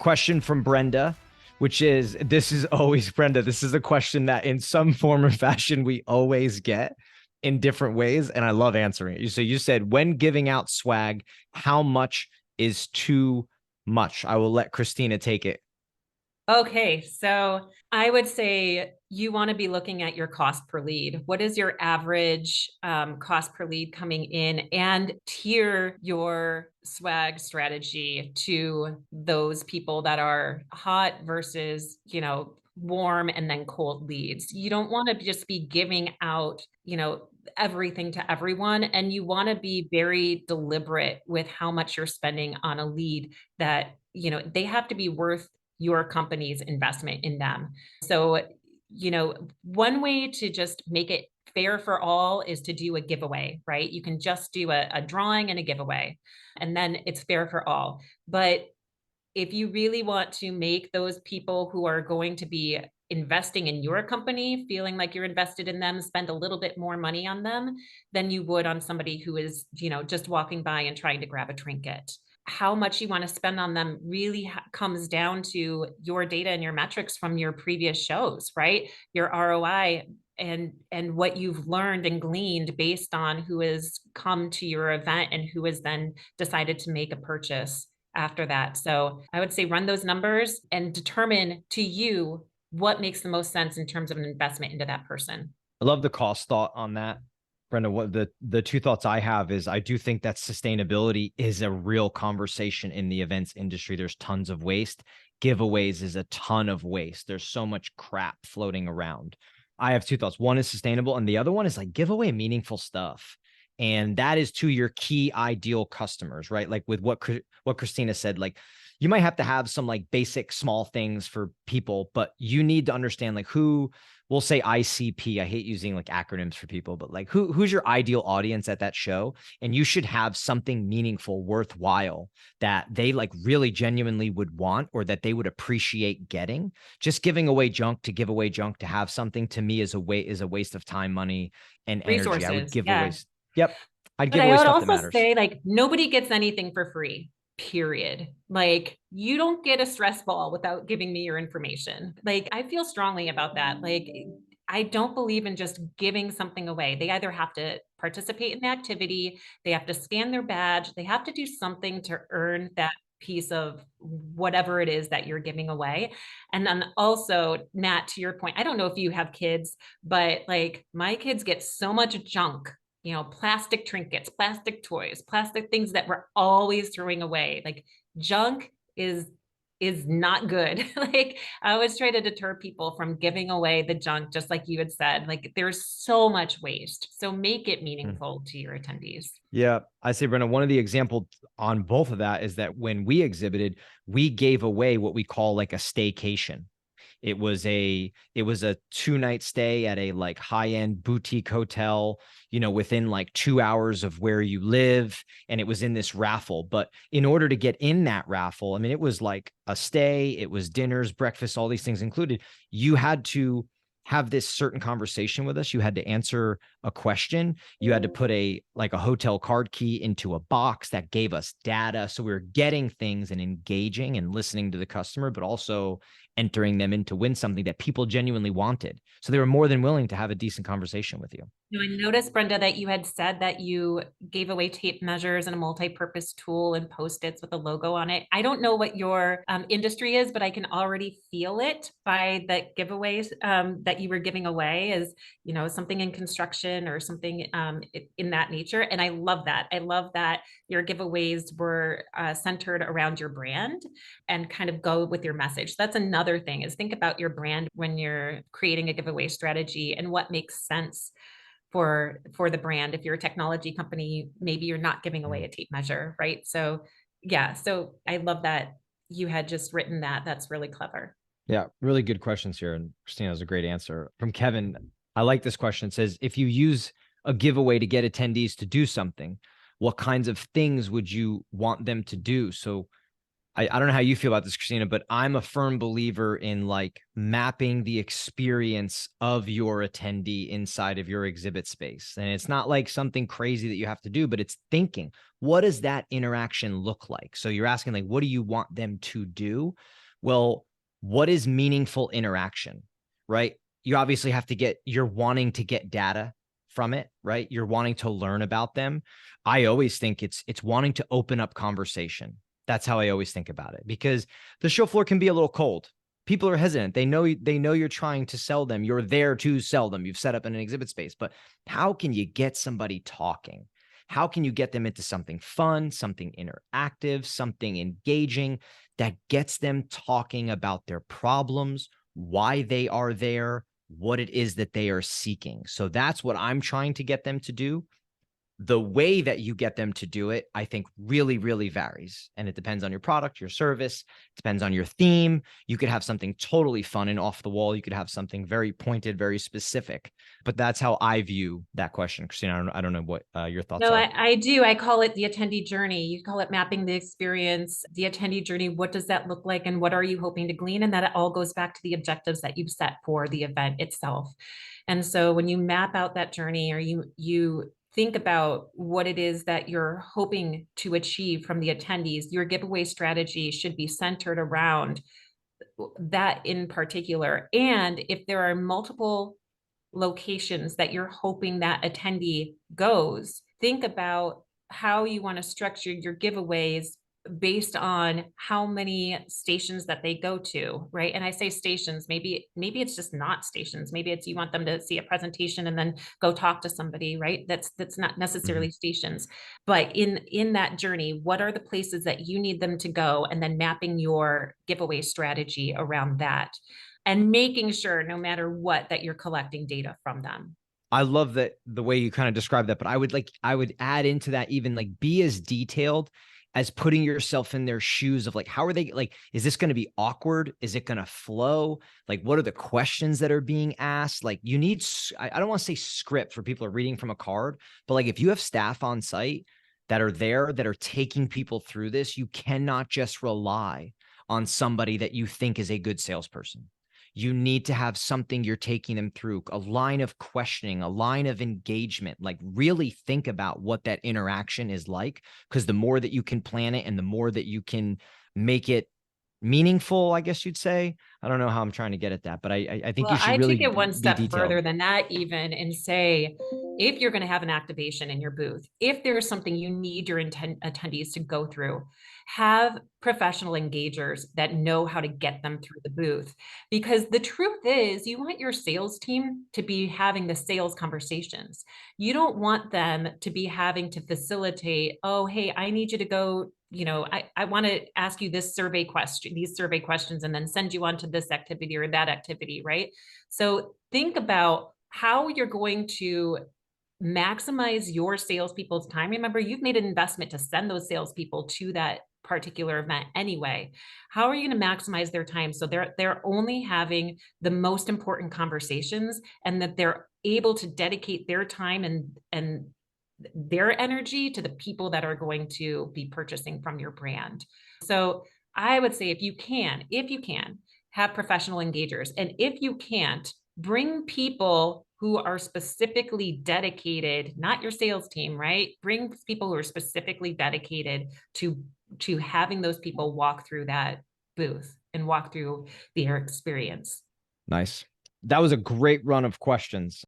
Question from Brenda, which is, this is always Brenda. This is a question that in some form or fashion we always get in different ways. And I love answering it. So you said, when giving out swag, how much is too much? I will let Christina take it. Okay, so I would say you want to be looking at your cost per lead. What is your average cost per lead coming in, and tier your swag strategy to those people that are hot versus, warm and then cold leads. You don't want to just be giving out, everything to everyone, and you want to be very deliberate with how much you're spending on a lead that, they have to be worth your company's investment in them. So, one way to just make it fair for all is to do a giveaway, right? You can just do a drawing and a giveaway, and then it's fair for all. But if you really want to make those people who are going to be investing in your company feeling like you're invested in them, spend a little bit more money on them than you would on somebody who is, just walking by and trying to grab a trinket. How much you want to spend on them really comes down to your data and your metrics from your previous shows, right? Your ROI and what you've learned and gleaned based on who has come to your event and who has then decided to make a purchase after that. So I would say run those numbers and determine to you what makes the most sense in terms of an investment into that person. I love the cost thought on that. Brenda, what the two thoughts I have is, I do think that sustainability is a real conversation in the events industry. There's tons of waste. Giveaways is a ton of waste. There's so much crap floating around. I have two thoughts. One is sustainable, and the other one is like, give away meaningful stuff. And that is to your key ideal customers, right? Like with what Christina said, like you might have to have some like basic small things for people, but you need to understand like who, we'll say ICP. I hate using like acronyms for people, but like who's your ideal audience at that show? And you should have something meaningful, worthwhile that they like really genuinely would want, or that they would appreciate getting. Just giving away junk to give away junk to have something, to me, is a waste of time, money, and energy. I would Resources. give away. Yeah. Yep. I'd But give I away would stuff that also matters. say, like, nobody gets anything for free, period. Like, you don't get a stress ball without giving me your information. Like, I feel strongly about that. Like, I don't believe in just giving something away. They either have to participate in the activity, they have to scan their badge, they have to do something to earn that piece of whatever it is that you're giving away. And then also, Matt, to your point, I don't know if you have kids, but like my kids get so much junk, plastic trinkets, plastic toys, plastic things that we're always throwing away. Like junk is not good. Like I always try to deter people from giving away the junk, just like you had said. Like there's so much waste. So make it meaningful to your attendees. Yeah, I say, Brenna, one of the examples on both of that is that when we exhibited, we gave away what we call like a staycation. It was a 2-night stay at a like high-end boutique hotel, within like 2 hours of where you live. And it was in this raffle. But in order to get in that raffle, I mean, it was like a stay, it was dinners, breakfast, all these things included. You had to have this certain conversation with us. You had to answer a question. You had to put a hotel card key into a box that gave us data. So we were getting things and engaging and listening to the customer, but also entering them in to win something that people genuinely wanted. So they were more than willing to have a decent conversation with you. I noticed, Brenda, that you had said that you gave away tape measures and a multi-purpose tool and Post-its with a logo on it. I don't know what your industry is, but I can already feel it by the giveaways that you were giving away as, something in construction or something in that nature. And I love that. I love that your giveaways were centered around your brand and kind of go with your message. That's another thing, is think about your brand when you're creating a giveaway strategy and what makes sense for the brand. If you're a technology company, maybe you're not giving away a tape measure, right? So yeah, so I love that you had just written that. That's really clever. Yeah, really good questions here. And Christina has a great answer. From Kevin, I like this question. It says, if you use a giveaway to get attendees to do something, what kinds of things would you want them to do? So I don't know how you feel about this, Christina, but I'm a firm believer in like mapping the experience of your attendee inside of your exhibit space. And it's not like something crazy that you have to do, but it's thinking, what does that interaction look like? So you're asking like, what do you want them to do? Well, what is meaningful interaction, right? You obviously have to you're wanting to get data from it, right? You're wanting to learn about them. I always think it's wanting to open up conversation. That's how I always think about it, because the show floor can be a little cold. People are hesitant. They know you're trying to sell them. You're there to sell them. You've set up an exhibit space, but how can you get somebody talking? How can you get them into something fun, something interactive, something engaging that gets them talking about their problems, why they are there, what it is that they are seeking? So that's what I'm trying to get them to do. The way that you get them to do it, I think really, really varies. And it depends on your product, your service, depends on your theme. You could have something totally fun and off the wall. You could have something very pointed, very specific. But that's how I view that question. Christina, I don't know what your thoughts No, are. I do. I call it the attendee journey. You call it mapping the experience, the attendee journey. What does that look like? And what are you hoping to glean? And that it all goes back to the objectives that you've set for the event itself. And so when you map out that journey, or you think about what it is that you're hoping to achieve from the attendees, your giveaway strategy should be centered around that in particular. And if there are multiple locations that you're hoping that attendee goes, think about how you want to structure your giveaways based on how many stations that they go to, right? And I say stations, maybe it's just not stations. Maybe it's you want them to see a presentation and then go talk to somebody, right? That's not Mhm. necessarily stations. But in that journey, what are the places that you need them to go, and then mapping your giveaway strategy around that, and making sure no matter what that you're collecting data from them. I love that the way you kind of describe that, but I would add into that, even like be as detailed as putting yourself in their shoes of like, how are they, like, is this going to be awkward? Is it going to flow? Like, what are the questions that are being asked? Like you need, I don't want to say script for people are reading from a card, but like if you have staff on site that are there, that are taking people through this, you cannot just rely on somebody that you think is a good salesperson. You need to have something you're taking them through, a line of questioning, a line of engagement. Like really think about what that interaction is like, because the more that you can plan it and the more that you can make it meaningful, I guess you'd say. I don't know how I'm trying to get at that, but I think Well, you should I really take it one be step detailed. further than that, even, and say, if you're going to have an activation in your booth, if there's something you need your attendees to go through, have professional engagers that know how to get them through the booth. Because the truth is, you want your sales team to be having the sales conversations. You don't want them to be having to facilitate, oh, hey, I need you to go, I want to ask you this survey question, these survey questions, and then send you on to this activity or that activity, right? So think about how you're going to maximize your salespeople's time. Remember, you've made an investment to send those salespeople to that particular event anyway. How are you going to maximize their time so they're only having the most important conversations, and that they're able to dedicate their time and their energy to the people that are going to be purchasing from your brand. So I would say if you can, have professional engagers. And if you can't, bring people who are specifically dedicated, not your sales team, right? Bring people who are specifically dedicated to having those people walk through that booth and walk through their experience. Nice. That was a great run of questions.